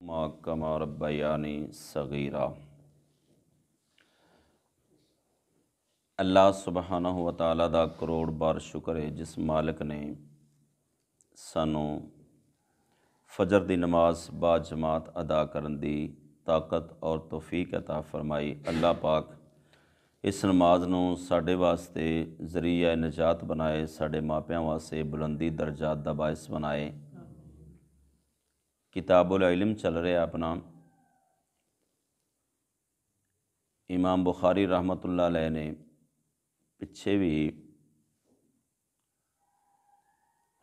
कमा रब्बयानी सगीरा। अल्लाह सुबहानहु व तआला दा करोड़ बार शुक्र है जिस मालिक ने सानू फजर दी नमाज बा जमात अदा करन दी ताकत और तौफीक अता फरमाई। अल्लाह पाक इस नमाज नू साडे वास्ते जरिया निजात बनाए, साडे मापियां वास्ते बुलंदी दर्जात दा बाइस बनाए। किताबुल इल्म चल रहा अपना। इमाम बुखारी रहमतुल्लाह अलैह ने पिछे भी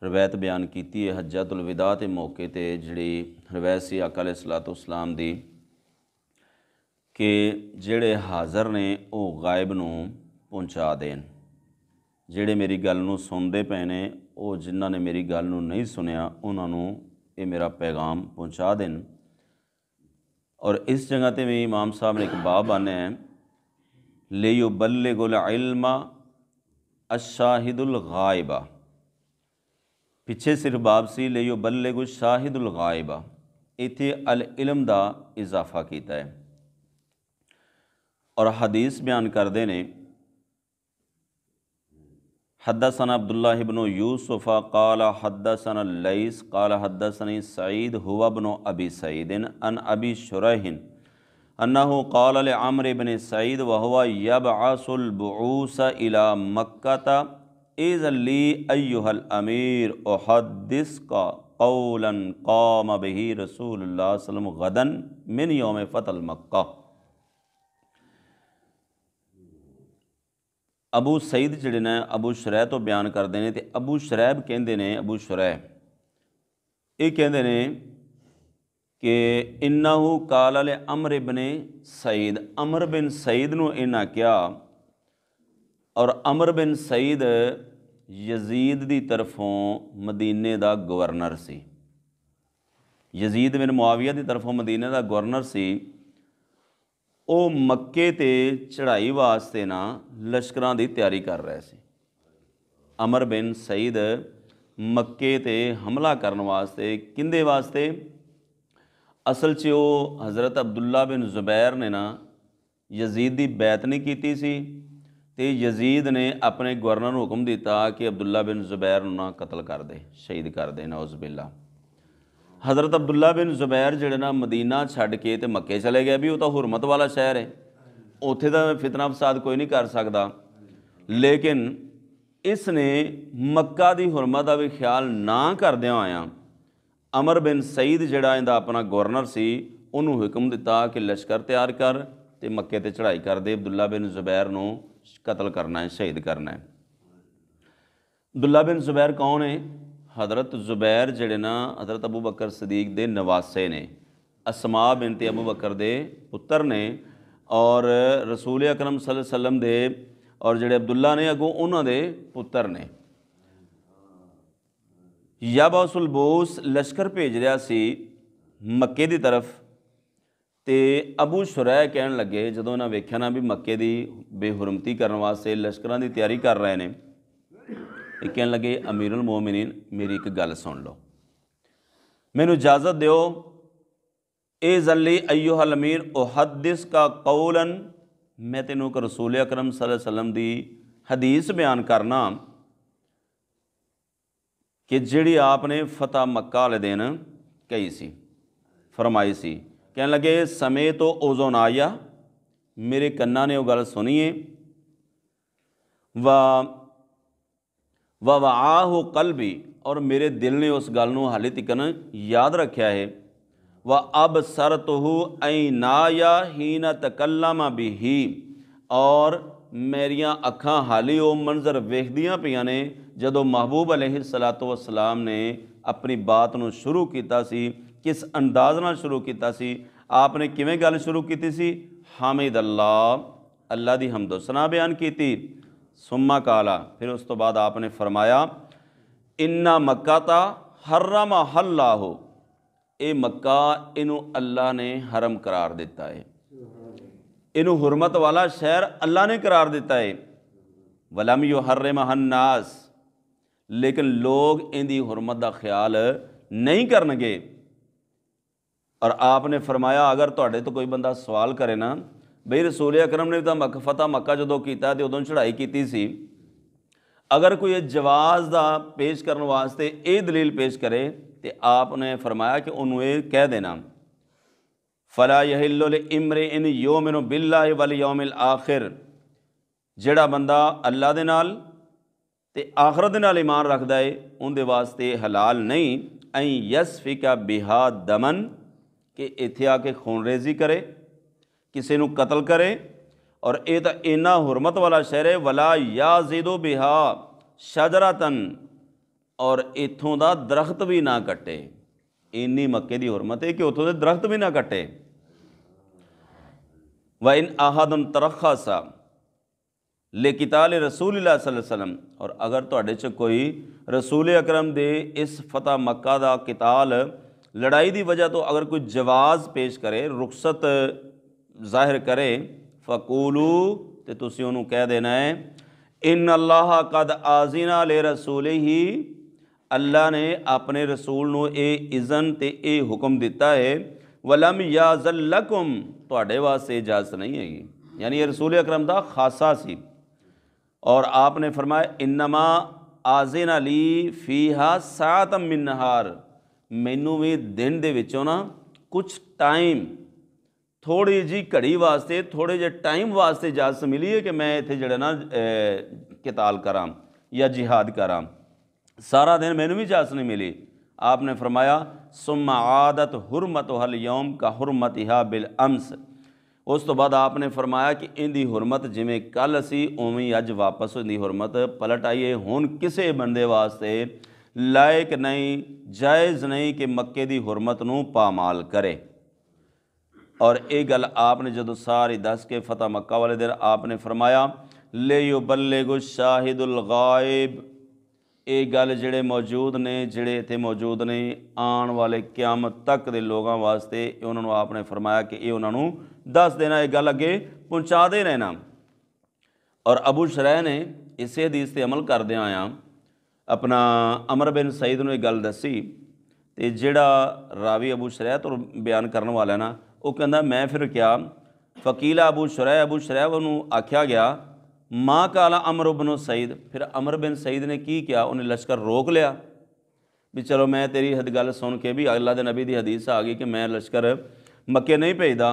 रवायत बयान की है हज्जतुल विदा के मौके ते जिहड़ी रवायत सी आका अलैहिस्सलातु वस्सलाम दी कि जिहड़े हाज़र ने वो गायब नूं पहुँचा देन, जिहड़े मेरी गल नूं सुनदे पे ने वो जिन्हां ने मेरी गल नूं नहीं सुनिया उन्हां नूं ये मेरा पैगाम पहुँचा देन। और इस जगह ते भी इमाम साहब ने एक बाब आने लियुबल्लिगुल इल्मा अशाहिदुल गायबा, पिछे सिर्फ बाब सी लियुबल्लिगुल शाहिदुल गायबा, इत्थे अल इल्म दा इजाफा किया है। और हदीस बयान करते ने हद्दसना अब्दुल्लाह इब्न यूसुफ़ा क़ाला हद्दसना लैस क़ाला हद्दसनी सईद हुवा इब्न अबी सईदिन अन अबी शुरैहिन अन्नहु क़ाला लिअम्र इब्न सईद व हुवा यबअसुल बुऊस इला मक्कता इज़ ली अय्युहल अमीर उहद्दिसका क़ौलन क़ाम बिही रसूलुल्लाह सल्लल्लाहु अलैहि वसल्लम गदन मिन यौम फ़तह मक्का। अबू सईद जिहड़े ने अबू शुरैह तो बयान करते हैं तो अबू शुरैह कहते हैं, अबू शुरैह ये कहते हैं कि इन्नहु काला ले अमर इब्ने सईद, अमर बिन सईद नूं इन्हां कहा। और अमर बिन सईद यजीद दी तरफों मदीने दा गवर्नर सी। यजीद बिन मुआविया दी तरफों मदीने दा गवर्नर सी। वो मक्के ते चढ़ाई वास्ते ना लश्करां दी तैयारी कर रहे सी। अमर बिन सईद मक्के ते हमला करने वास्ते किंदे वास्ते, असल च वो हज़रत अब्दुल्ला बिन जुबैर ने ना यजीद की बैत नहीं की सी ते यजीद ने अपने गवर्नर नूं हुक्म दिता कि अब्दुल्ला बिन जुबैर नूं ना कतल कर दे, शहीद कर दे, नौज़ बिल्ला। हज़रत अब्दुल्ला बिन जुबैर जिहड़े ना मदीना छड्ड के ते मक्के चले गए भी वो तो हुरमत वाला शहर है, उत्थे दा फितना फसाद कोई नहीं कर सकता। लेकिन इसने मक्का दी हुरमत का भी ख्याल ना करदियां होया अमर बिन सईद जिहड़ा इहदा अपना गवर्नर सी उन्होंने हुक्म दिता कि लश्कर तैयार कर ते मक्के ते चढ़ाई कर दे, अब्दुल्ला बिन जुबैर नूं कतल करना है, शहीद करना है। अब्दुल्ला बिन जुबैर कौन है? हज़रत जुबैर जिहड़े ना हज़रत अबू बकर सदीक दे नवासे ने, असमा बिनते अबू बकर दे पुत्र ने और रसूल अकरम सल्लल्लाहु अलैहि वसल्लम दे और जिहड़े अब्दुल्ला ने अगों उन्हां दे पुत्र ने। याबासुल बोस लश्कर भेज रहा सी मक्के की तरफ ते अबू शुरैह कहन लगे जदों इन्हां वेख्या ना भी मक्के की बेहुरमती करने वास्ते लश्करां की तैयारी कर रहे हैं, कहन लगे अमीरुल मोमिनीन मेरी एक गल सुन लो, मैनू इजाज़त दो, ए जल्ली अय्युहल अमीर उहद्दिस का कौलन, मैं तेनों एक रसूल अकरम सल्लल्लाहु अलैहि वसल्लम दी हदीस बयान करना कि जिहड़ी आपने फतह मक्का वाले दिन कही सी, फरमाई सी। कहन लगे समय तो ओजोन आया, मेरे कन्ना ने वो गल सुनी है, वाह कल्बी और मेरे दिल ने उस गल नूं हाले तिकन याद रखा है। व अब सर तोहू ऐ नाया ही न तकल्लमा बिही, और मेरिया अखां हाली वो मंजर वेखदियां पियां ने जदों महबूब अलैहिस्सलातु वस्सलाम ने अपनी बात नूं शुरू कीता सी, किस अंदाज नाल शुरू कीता सी, आपने किवें गल शुरू की सी, हामिद अल्लाह, अल्लाह दी हमदो सना बयान की। सुम्मा काला, फिर उस तो बाद आपने फरमाया इन्ना मक्का ता हर्रमा हल्ला हो, ये मक्का इनू अल्लाह ने हरम करार दिता है, इनू हुरमत वाला शहर अल्लाह ने करार दिता है। वलम यू हर्रम हन्नास, लेकिन लोग इनकी हुरमत का ख्याल नहीं करनगे। और आपने फरमाया अगर तुहाडे तो कोई बंदा सवाल करे ना बई रसूल अकरम ने तो फतह मक्का जो कीता तो उदों चढ़ाई की सी, अगर कोई जवाज़ का पेश करने वास्ते ये दलील पेश करे तो आपने फरमाया कि उन्होंने ये कह देना फला यहिल्लु लिइम्रे इन योमिनु बिल्लाहि वल यौमिल आखिर, जिहड़ा बंदा अल्लाह दे नाल ते आखरत दे नाल ईमान रखदा है उनदे वास्ते हलाल नहीं ऐ यसफिका बिहा दमन कि इत्थे आके खूनरेजी करे, किसी नूं कतल करे, और ये तो इन्ना हुरमत वाला शहर है। वला याज़िदु बिहा शजरतन, और इत्थों का दरख्त भी ना कटे। इन्नी मक्के की हुरमत है कि उतों के दरख्त भी ना कटे। व इन आहदन तरखसा लेकिताल रसूलुल्लाह सल्लल्लाहु अलैहि वसल्लम, और अगर तुहाडे च कोई रसूल अकरम दे इस फतह मक्का दा किताल लड़ाई की वजह तो अगर कोई जवाज़ पेश करे, रुखसत जाहिर करे, फ़कूलू तो तुसी उन्होंने कह देना है इन अल्लाह कद आज़िना ले रसूल ही, अल्लाह ने अपने रसूल नूं ये इज़न ते ये हुक्म दिता है, वलम याज़ल लकुम, तुहाडे वास्ते इजाज़त नहीं हैगी। यानी ये रसूल अकरम दा खासा सी। और आपने फरमाया इन्नमा आज़िन अली फ़ीहा सातम मिन नहार, मैनू भी दिन दे विचों ना कुछ टाइम थोड़ी जी घड़ी वास्ते थोड़े जे टाइम वास्ते इजाज़त मिली है कि मैं इत्थे जड़ा ना किताल करां या जिहाद करां, सारा दिन मैनू भी इजाज़त नहीं मिली। आपने फरमाया सुम्मा आदत हुरमत हल यौम का हुरमत हा बिल अम्स, उस तो बाद आपने फरमाया कि इनकी हुरमत जिमें कल असी उवें अज वापस इनकी हुरमत पलट आई है। हुण किसी बंदे वास्ते लायक नहीं, जायज़ नहीं कि मक्के की हुरमत नूं पामाल करे। और ये गल आपने जो सारी दस के फतह मक्का वाले दिन आपने फरमाया ले युबल्लिगु शाहिदुल गायब, ये गल जिहड़े मौजूद ने जिहड़े इत्थे मौजूद ने आने वाले क़यामत तक के लोगों वास्ते उन्होंने आपने फरमाया कि ये उन्होंने दस देना, ये गल अगे पहुँचाते रहना। और अबू शरैह ने इस हदीस से अमल करदे आया अपना अमर बिन सईद नूं ये गल दसी, तो जिहड़ा रावी अबू शरैह तो बयान करने वाला ना वो कहता मैं फिर क्या फ़कीला अबू शरैह उन्होंने आख्या गया माँ काला अमर बिन सईद, फिर अमर बिन सईद ने की किया, उन्हें लश्कर रोक लिया भी चलो मैं तेरी गल सुन के भी अल्लाह के नबी की हदीस आ गई कि मैं लश्कर मक्के नहीं भेजदा।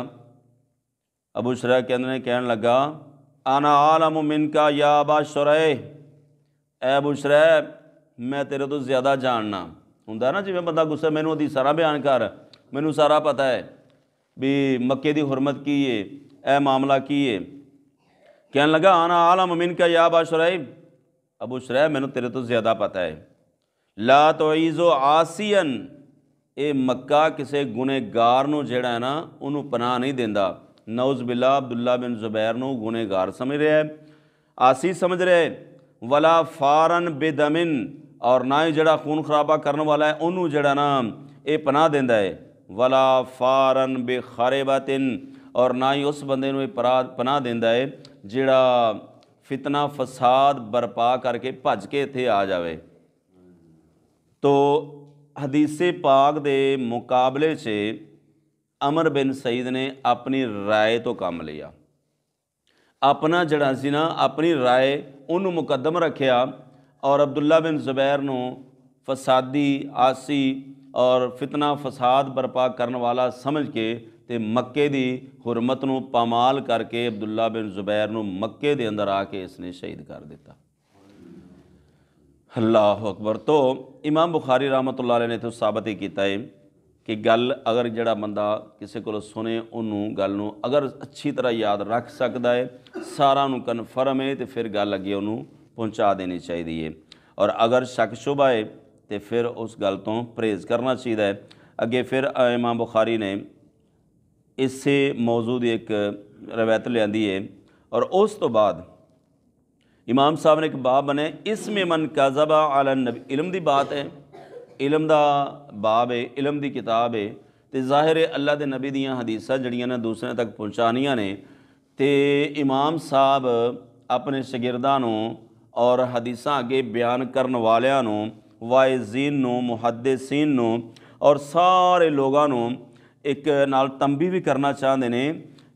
अबू शरैह कहन लगा आना आलम मिनका या अबा शुरैह, ए अबू शरैह मैं तेरे तो ज़्यादा जानना हुंदा ना, जिवें बंदा गुस्सा मैनू हदीसां ना बयान कर, मैनू सारा पता है भी मक्के की हुरमत की है, ए मामला की है। कहन लगा आना आलम मिनका या अबा शुरैह, अबू शरैह मैनू तेरे तो ज़्यादा पता है। ला तुईज़ो आसियन, ये मक्का किसी गुनेगार नूं जिहड़ा है ना उन्होंने पनाह नहीं देंदा। नौज़ बिल्ला अब्दुल्ला बिन ज़ुबैर नूं गुनेगार समझ रहा है, आसी समझ रहा है। वला फारन बेदमिन, और ना ही जड़ा खून खराबा करने वाला है उन्होंने जड़ा ना ये पनाह देंदा है। वला फारन बे खारेबातिन, और ना ही उस बंदे नूं पनाह देंदा है जिहड़ा फितना फसाद बरपा करके भज के इत्थे आ जाए। तो हदीसे पाक दे मुकाबले से अमर बिन सईद ने अपनी राय तो काम लिया, अपना जड़ा सी ना अपनी राय उन्होंने मुकदम रखिया, और अब्दुल्ला बिन ज़ुबैर नूं फसादी आसी और फितना फसाद बरपा करने वाला समझ के ते मक्के की हुरमत नूं पामाल करके अब्दुल्ला बिन ज़ुबैर नूं मक्के दे अंदर आके इसने शहीद कर दिता। अल्लाह अकबर। तो इमाम बुखारी रहमतुल्लाह अलैह ने तो साबित ही किया है कि गल अगर जड़ा बंदा किसी को सुने उन्होंने गल नूं अगर अच्छी तरह याद रख सकता है, सारा नूं कन्फर्म है, तो फिर गल अगे उन्होंने पहुँचा देनी चाहिए। और अगर शक शुबा है तो फिर उस गल तो परहेज़ करना चाहिए। अगे फिर इमाम बुखारी ने इससे मौजूद एक रवायत लियांदी है, और उस तो बाद इमाम साहब ने एक बाब बने इसमें मन कज़बा अला नबी, इलम की बात है, इलम का बाब है, इलम की किताब है, तो ज़ाहिर है अल्लाह के नबी दियाँ हदीसां जड़ियां ने दूसरे तक पहुँचानियां ने, तो इमाम साहब अपने शगिरदां नूं और हदीसां अगे बयान करने वालियां नूं, वाइज़ीन नूं, मुहद्दिसीन नूं और सारे लोगों नूं एक नाल तंबी भी करना चाहते हैं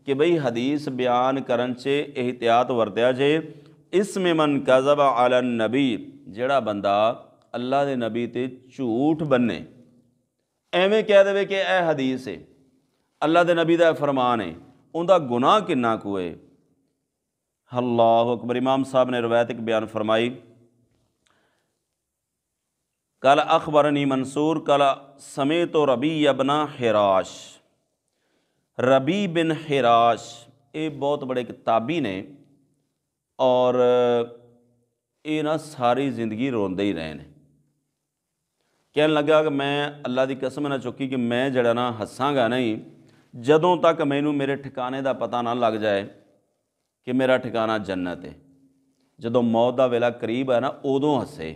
कि बई हदीस बयान करन च एहतियात वरत्या जे। इसमें मन कज़ब अला नबी, जिहड़ा बंदा अल्लाह दे नबी ते झूठ बन्ने, एवें कह देवे कि यह हदीस है, अल्लाह दे नबी दा फरमान है, उनका गुनाह किन्ना कु है। अल्लाह अकबर। इमाम साहब ने रवायत एक बयान फरमाई, कल अखबरनी मंसूर कल समेत तो रबी अबना हिराश। रबी बिन हिराश ये बहुत बड़े किताबी ने और ये ना सारी जिंदगी रोंदे ही रहे हैं। कहन लगा कि मैं अल्लाह की कसम ना चुकी कि मैं जड़ा ना हसांगा नहीं जदों तक मैनू मेरे ठिकाने का पता ना लग जाए कि मेरा ठिकाना जन्नत है। जदों मौत का वेला करीब है ना उदों हसे,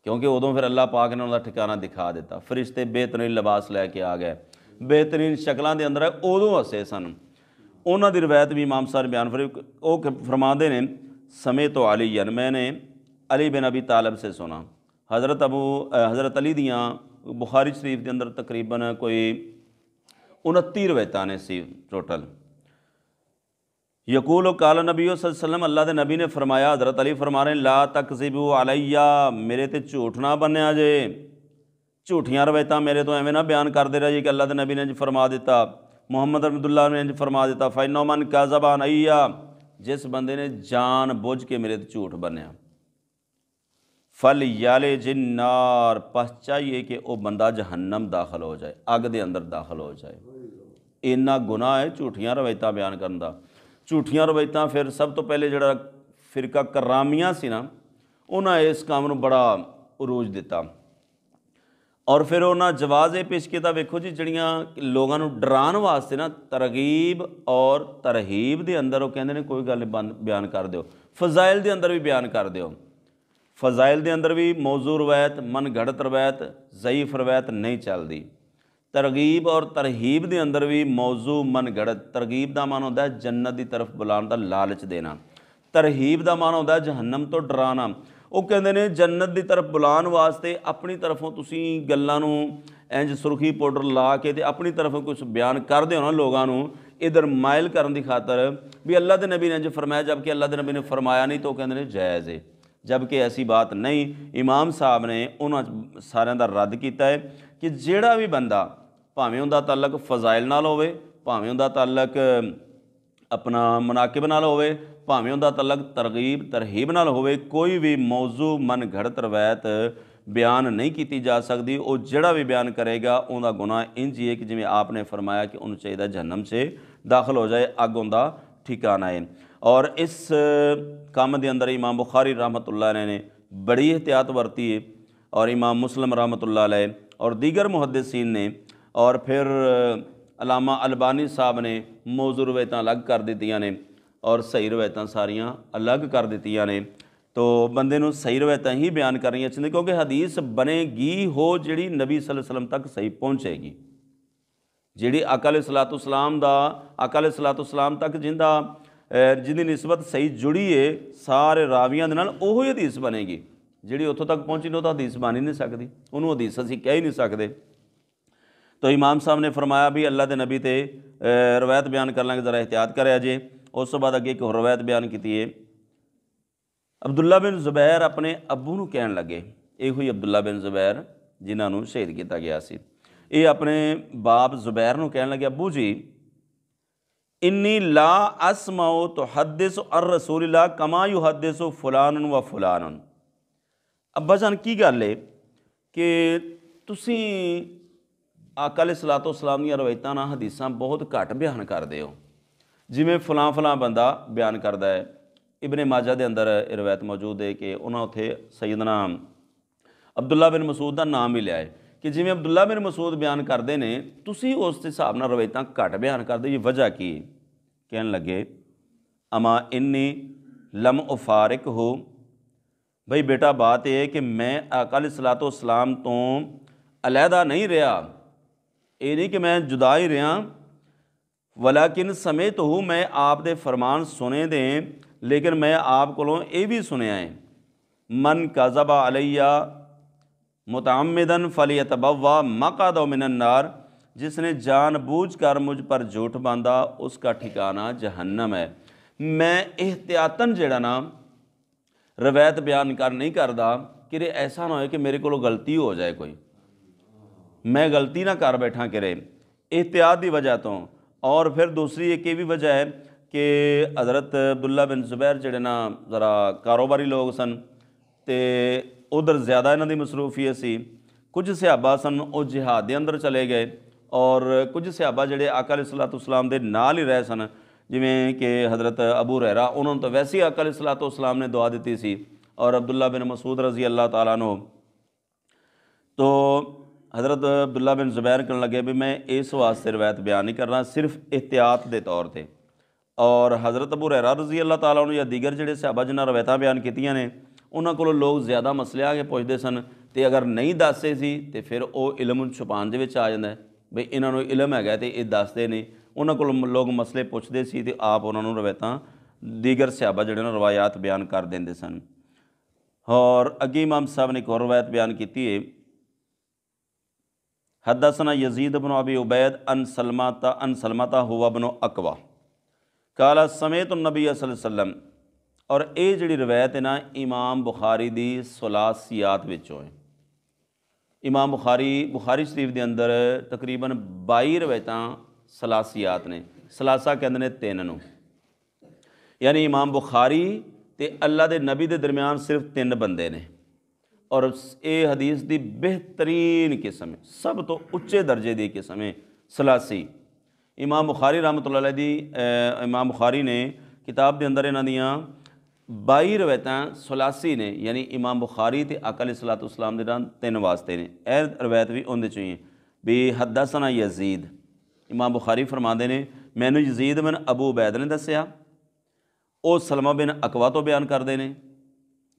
क्योंकि उदों फिर अल्लाह पाक ने उनका ठिकाना दिखा दिता। फरिश्ते बेहतरीन लिबास लैके आ गए, बेहतरीन शक्लों के अंदर है, उदों हसे सन। उन्हों की रिवायत भी इमाम साहब बयान फरमाते हैं, समय तो अलीयन, मैंने अली बिन अबी तालब से सुना। हज़रत अली दियाँ बुखारी शरीफ के अंदर तकरीबन कोई 29 रवायत ने सी टोटल। यकूल काला नबी वसल्लम, अल्लाह के नबी ने फरमाया, हज़रत अली फरमा रहे ला तकज़िबू अलैया, मेरे ते झूठ ना बनिया जे, झूठियाँ रवायत मेरे तो एवं ना बयान करते रहे कि अल्लाह के नबी ने इंज फरमा दिता, मुहम्मद अब्दुल्ला ने इंज फरमा दिता। फ़इन्नो मन कज़बा नैया, जिस बंदे ने जान बुझ के मेरे ते झूठ बनिया, फल याले जिन्नार, पस चाहिए कि वह बंदा जहन्नम दाखिल हो जाए, अग के अंदर दाखिल हो जाए। इन्ना गुनाह है झूठियाँ रवायत बयान करने का। झूठियाँ रवायत फिर सब तो पहले जो फिरका करामियाँ सी ना, उन्हें इस काम को बड़ा उरूज दिता और फिर उन्हें जवाब ये पेश किया, वेखो जी जड़ियाँ लोगों को डराने वास्ते ना तरगीब और तरहीब के अंदर वो कहते हैं कोई गल बयान कर दो, फजाइल के अंदर भी बयान कर दो। फजाइल के अंदर भी मौजू रवायत, मन घड़त रवायत, ज़ईफ रवायत नहीं चलती। तरगीब और तरहीब के अंदर भी मौजू मन घड़त। तरगीब का मान होता है जन्नत की तरफ बुलाने का लालच देना, तरहीब का मान होता है जहन्नम तो डराना। वो कहते हैं जन्नत की तरफ बुलाने वास्ते अपनी तरफों तुसी गल्लां नूं इंज सुरखी पाउडर ला के ते अपनी तरफों कुछ बयान कर दो ना लोगों को इधर मायल करने की खातर भी अल्लाह के नबी ने इंज फरमाया, जबकि अल्लाह के नबी ने फरमाया नहीं, तो कहते हैं जायज़ है, जबकि ऐसी बात नहीं। इमाम साहब ने उन्होंने सारिਆਂ का रद्द किया है कि जिहड़ा भी बंदा भावें उनका ताल्लुक फजाइल नाल होवे, भावें उनका ताल्लुक अपना मनाकिब नाल होवे, भावें उनका ताल्लुक तरगीब तरहीब नाल होवे, कोई भी मौजू मन घड़त रवायत बयान नहीं की जा सकती। वो जिहड़ा भी बयान करेगा उनका गुनाह इंज ही है कि जिवें आपने फरमाया कि उन्हें चाहिए जहन्नम से दाखिल हो जाए, अग उनका ठिकाना है। और इस काम के अंदर इमाम बुखारी रहमतुल्लाह अलैह ने बड़ी एहतियात वरती है और इमाम मुस्लिम रहमतुल्लाह अलैह और दीगर मुहद्दिसीन ने और फिर अलामा अलबानी साहब ने मौजू रवायत अलग कर दित्तियां ने और सही रवायत सारियां अलग कर दित्तियां ने। तो बंदे नूं सही रवायत ही बयान करनियां चाहिए, क्योंकि हदीस बनेगी हो जिहड़ी नबी सल्लल्लाहु अलैहि वसल्लम तक सही पहुँचेगी, जिहड़ी आका अलैहिस्सलाम दा आका अलैहिस्सलाम तक जिंदी निस्बत सही जुड़ी है सारे रावियां दे नाल, ओही हदीस बनेगी। जिहड़ी उत्थों तक पहुँची नहीं, तो हदीस बन ही नहीं सकती, उन्होंने हदीस असीं कह ही नहीं सकते। तो इमाम साहब ने फरमाया भी अल्लाह के नबी ते रवायत बयान कर लांगे जरा एहतियात करे जे। उस तो बाद अगे एक होर रवायत बयान की है, अब्दुल्ला बिन जुबैर अपने अबू नूं कहण लगे, ये हुई अब्दुल्ला बिन जुबैर जिन्हों शहीद किया गया सी, ये अपने बाप जुबैर नूं कहण लगे, अबू जी इन्नी ला असमाओ तो हदिस अर रसूलिल्लाह कमा यू हदिस फुलान व फुलान। अब्बा जान की गल है कि तुसी आका अलैहिस्सलातु वस्सलाम दी रवायतां ना हदीसां बहुत घट बयान करते हो, जिमें फलां फलां बंदा बयान करता है। इबन माजा के अंदर रवायत मौजूद है कि उन्होंने उत्थे सैयदना अब्दुल्ला बिन मसूद का नाम भी लिया है कि जिमें अब्दुल्ला बिन मसूद बयान करते हैं, तुसी उस हिसाब नाल रवायतां घट बयान करते, ये वजह की? कहन लगे अमा इन्नी लम उफारिक हो, भाई बेटा बात यह है कि मैं आका अलैहिस्सलातु वस्सलाम तो अलहदा नहीं रहा, ये नहीं कि मैं जुदा ही रहा, वलाकिन समय तो हूँ मैं आप दे फरमान सुने दें, लेकिन मैं आप कोलों ये भी सुनिया है, मन कज़बा अलैया मुतअम्मिदन फलियतबव्वा मक़अदहु मिनन नार, जिसने जानबूझकर मुझ पर झूठ बांधा उसका ठिकाना जहन्नम है। मैं एहतियातन जिहड़ा ना रवायत बयान कर नहीं करता कि ऐसा ना हो कि मेरे को गलती हो जाए, कोई मैं गलती ना कर बैठा कि एहतियात की वजह तो। और फिर दूसरी एक ये भी वजह है कि हज़रत अब्दुल्ला बिन ज़ुबैर जिहड़े ना ज़रा कारोबारी लोग सन तो उधर ज़्यादा इन्हां दी मसरूफीयत सी। कुछ सहाबा सन वो जिहाद के अंदर चले गए और कुछ सहाबा जिहड़े आका अलैहिस्सलाम दे नाल ही रहे सन, जिवें कि हज़रत अबू हुरैरा, उन्होंने तो वैसे ही आका अलैहिस्सलाम ने दुआ दी सी। और अब्दुल्ला बिन मसूद रज़ी अल्लाह तआला अन्हु तो हज़रत अब्दुल्ला बिन ज़ुबैर कहने लगे भी मैं इस वास्ते रवायत बयान नहीं करना, सिर्फ एहतियात के तौर पर। और हज़रत अबू हुरैरा रज़ी अल्लाह तआला अन्हु या दीगर जिहड़े सहाबा जिन्हां रवायतां बयान कीतियां ने उन्हां कोलों लोग ज़्यादा मसले आ के पुछदे सन, तो अगर नहीं दसदे सी तो फिर वो इलम छुपाउण दे विच आ जांदा है बई इन्हां नूं इलम हैगा तो ये दसदे नहीं। उन्हां कोलों लोग मसले पुछदे सी ते आप उन्हां नूं रवायतां दीगर सहाबा जिहड़े ना रवायात बयान कर देंदे सन। और अगे इमाम साहब ने एक और रवायत बयान की है, हदसना यजीद बन अबी उबैद अन सलमता हुआ बनो अकवा काला समेत नबी सल्लल्लाहु अलैहि वसल्लम। और ये जिहड़ी रवायत है ना इमाम बुखारी दी सुलासियात विचों है। इमाम बुखारी शरीफ के अंदर तकरीबन 22 रवायतां सलासियात ने। सलासा कहते हैं 3 नूं, यानी इमाम बुखारी ते अल्लाह के नबी के दरम्यान सिर्फ 3 बंदे ने। और ये हदीस की बेहतरीन किस्म है, सब तो उच्चे दर्जे की किस्म है सलासी। इमाम बुखारी रहमतुल्लाह अलैह दी इमाम बुखारी ने किताब के अंदर इन्हां दियां 22 रवायतां सलासी ने, यानी इमाम बुखारी ते आका अलैहिस्सलाम दे 3 वास्ते ने। यह रवायत भी उहदे चों ही है भी हदसना यजीद, इमाम बुखारी फरमाते हैं मैनू यजीद बिन अबू उबैद ने दस्या, वो सलमा बिन अकवा तो बयान करते हैं,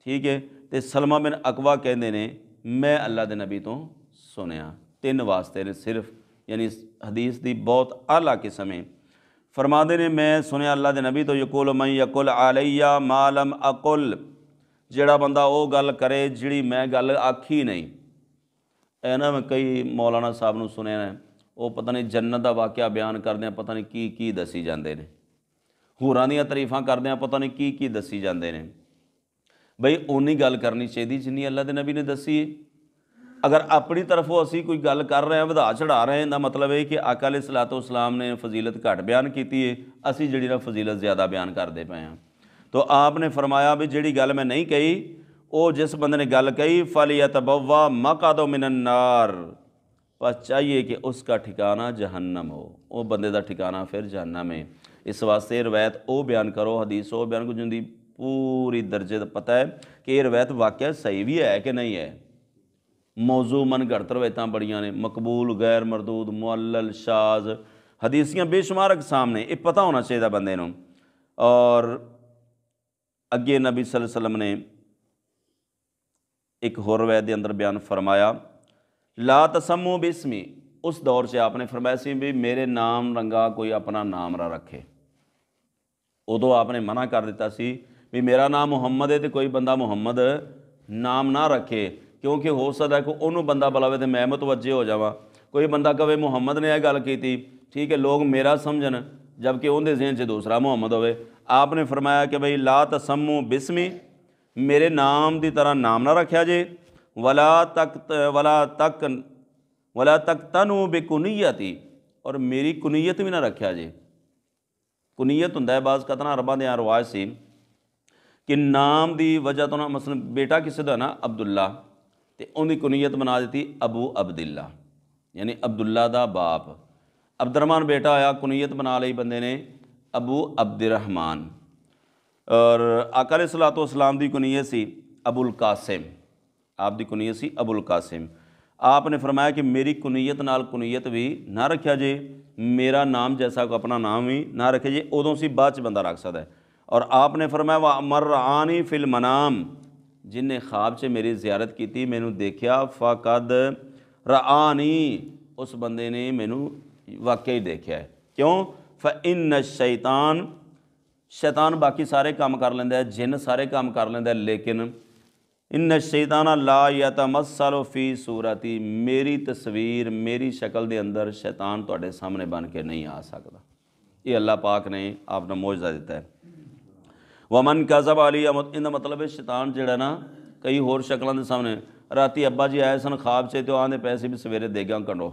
ठीक है। तो सलमा बिन अकवा कहते हैं मैं अल्लाह के नबी तो सुनिया। 3 वास्ते ने सिर्फ, यानी हदीस की बहुत आला किस्म है। फरमाते ने मैं सुनिया अल्लाह के नबी तो यकुल मैं यकुल आलैया मालम अकुल, जिहड़ा बंदा वो गल करे जिहड़ी मैं गल आखी नहीं। है ना, मैं कई मौलाना साहब नूं सुनिया है वो पता नहीं जन्नत का वाक़या बयान करदे पता नहीं की दसी जाते हैं, होरां दीयां तरीफां करदे पता नहीं की दसी जाते हैं। बई उन्नी गल करनी चाहिए जिन्नी अल्लाह के नबी ने दसी है। अगर अपनी तरफों असी कोई गल कर रहे हैं वधा चढ़ा रहे हैं, मतलब है कि आका अलैहिस्सलाम ने फजीलत घट बयान की है, असी जिहड़ी ना फजीलत ज़्यादा बयान करते पे हैं। तो आपने फरमाया भी जिहड़ी गल मैं नहीं कही वो जिस बंदे ने गल कही फलियतबव्वा मक़अदहु मिनन नार, बस चाहिए कि उसका ठिकाना जहन्नम हो, वो बंदे का ठिकाना फिर जहन्नम है। इस वास्ते रवायत वो बयान करो, हदीस वो बयान करो जिंदी पूरी दर्जे का पता है कि ये रवायत वाकया सही भी है कि नहीं है। मौजू मन घड़त रवायतां बड़ियां ने, मकबूल गैर मरदूद मुअल्लल शाज हदीसियाँ बेशुमार अकसाम ने, ये पता होना चाहिए बंदे नूं। और अगे नबी सल्लल्लाहु अलैहि वसल्लम ने एक होर रवायत के अंदर बयान फरमाया ला तसम्मू बिस्मी, उस दौर से आपने फरमाया सी भी मेरे नाम रंगा कोई अपना नाम ना रखे। उदों आपने मना कर दिता सी भी मेरा नाम मुहम्मद है तो कोई बंदा मुहम्मद नाम ना रखे, क्योंकि हो सकता है कि उन्होंने बंदा बुलावे तो मैं मुतवज्जे हो जावा। कोई बंदा कहे मुहम्मद ने यह गल की, ठीक है, लोग मेरा समझन जबकि उनके ज़हन से दूसरा मुहम्मद होवे। आपने फरमाया कि भाई ला तसम्मू बिस्मी, मेरे नाम की तरह नाम ना रखा जे, वला तक तनु बेकुनीयती, और मेरी कुनीयत भी ना रखा जे। कुनीयत हुंदा है बाज़ कतना अरबां दे रवाज सी कि नाम की वजह तो ना मसलन बेटा किसी का ना अब्दुल्ला तो उनकी कुनीयत बना दी अबू अब्दिल्ला, यानी अब्दुल्ला का बाप। अब्दुर्रहमान बेटा आया, कुनीयत बना ली बंदे ने अबू अब्दुर्रहमान। और आका अलैहिस्सलाम की कुनीयत सी अबुल कासिम, आप दी कुनीयत सी अबुल कासिम। आपने फरमाया कि मेरी कुनीयत नाल कुनीयत भी ना रखा जे, मेरा नाम जैसा को अपना नाम भी ना रखे जे, उदों सी बाद च बंदा रख सकता है। और आपने फरमाया व मर्रानी फिल मनाम, जिन्हें ख्वाब से मेरी ज़ियारत की थी, मैनू देखा फ़कद रआनी, उस बंदे ने मैनू वाकई देखा है। क्यों? फ़इन्न शैतान बाकी सारे काम कर लेंदा है, जिन सारे काम कर लेंदा है, लेकिन इन्न शैताना ला यतमस्सलु फी सूरती, मेरी तस्वीर मेरी शक्ल के अंदर शैतान तुहाडे सामने बन के नहीं आ सकता। ये अल्लाह पाक ने आपने मौजज़ा दिता है। वमन कज़ब अली, इनका मतलब है शैतान जिहड़ा ना कई होर शक्लों के सामने, राती अब्बा जी आए सन ख्वाब से, तो आंदे पैसे भी सवेरे देगा कंडो।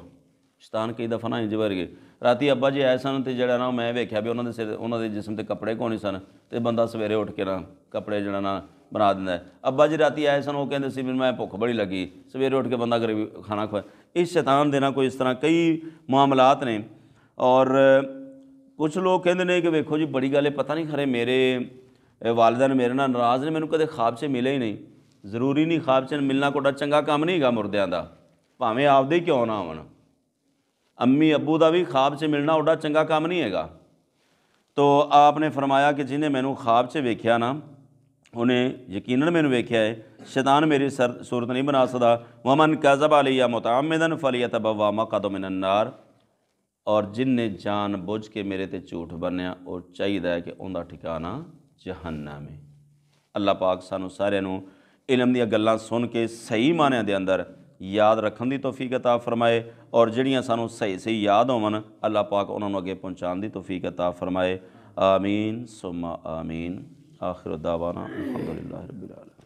शैतान कई दफ़ा ना इंज वर्गे, राती अब्बा जी आए सन तो जड़ा ना मैं वेख्या भी उन्होंने सिर उन्होंने जिसम ते कपड़े कोनी सन, तो बंदा सवेरे उठ के ना कपड़े जड़ा ना बना दिंदा है। अब्बा जी राती आए सन, वो कहते सी भी मैं भुख बड़ी लगी, सवेरे उठ के बंदा गरीबी खाना खुआ। इस शैतान दे ना कोई इस तरह कई मामलात ने। और कुछ लोग कहते हैं कि वेखो जी बड़ी गल है, पता नहीं खरे मेरे वालिदैन मेरे नाल नाराज़ ने, मैनूं कदे ख्वाब से मिले ही नहीं। जरूरी नहीं ख्वाब से मिलना कोई चंगा काम नहीं है मुर्दियां दा, भावें आपदे ही क्यों ना आवन। अम्मी अब्बू का भी ख्वाब से मिलना उड़ा चंगा काम नहीं हैगा। तो आपने फरमाया कि जिन्हें मैनू ख्वाब से वेख्या ना, उन्हें यकीनन मैनू वेख्या है, शैतान मेरी सूरत नहीं बना सकता। वमन कज़ब अलैया मुतअम्मिदन फलियतबव्वा मक़अदहु मिनन नार, और जिन्हें जान बुझ के मेरे ते झूठ बनिया, और चाहिए कि उनका ठिकाना जहन्नम है। अल्लाह पाक सानू सारिਆਂ ਨੂੰ इलम ਦੀਆਂ ਗੱਲਾਂ सुन के सही मानिਆਂ ਦੇ अंदर याद रखने की तौफीक अता फरमाए, और ਜਿਹੜੀਆਂ सानू सही सही याद होवन अल्लाह पाक उन्होंने अगे पहुँचाने की तौफीक अता फरमाए। आमीन सुम्मा आमीन। आखिर दावाना अल्हम्दुलिल्लाहि रब्बिल आलमीन।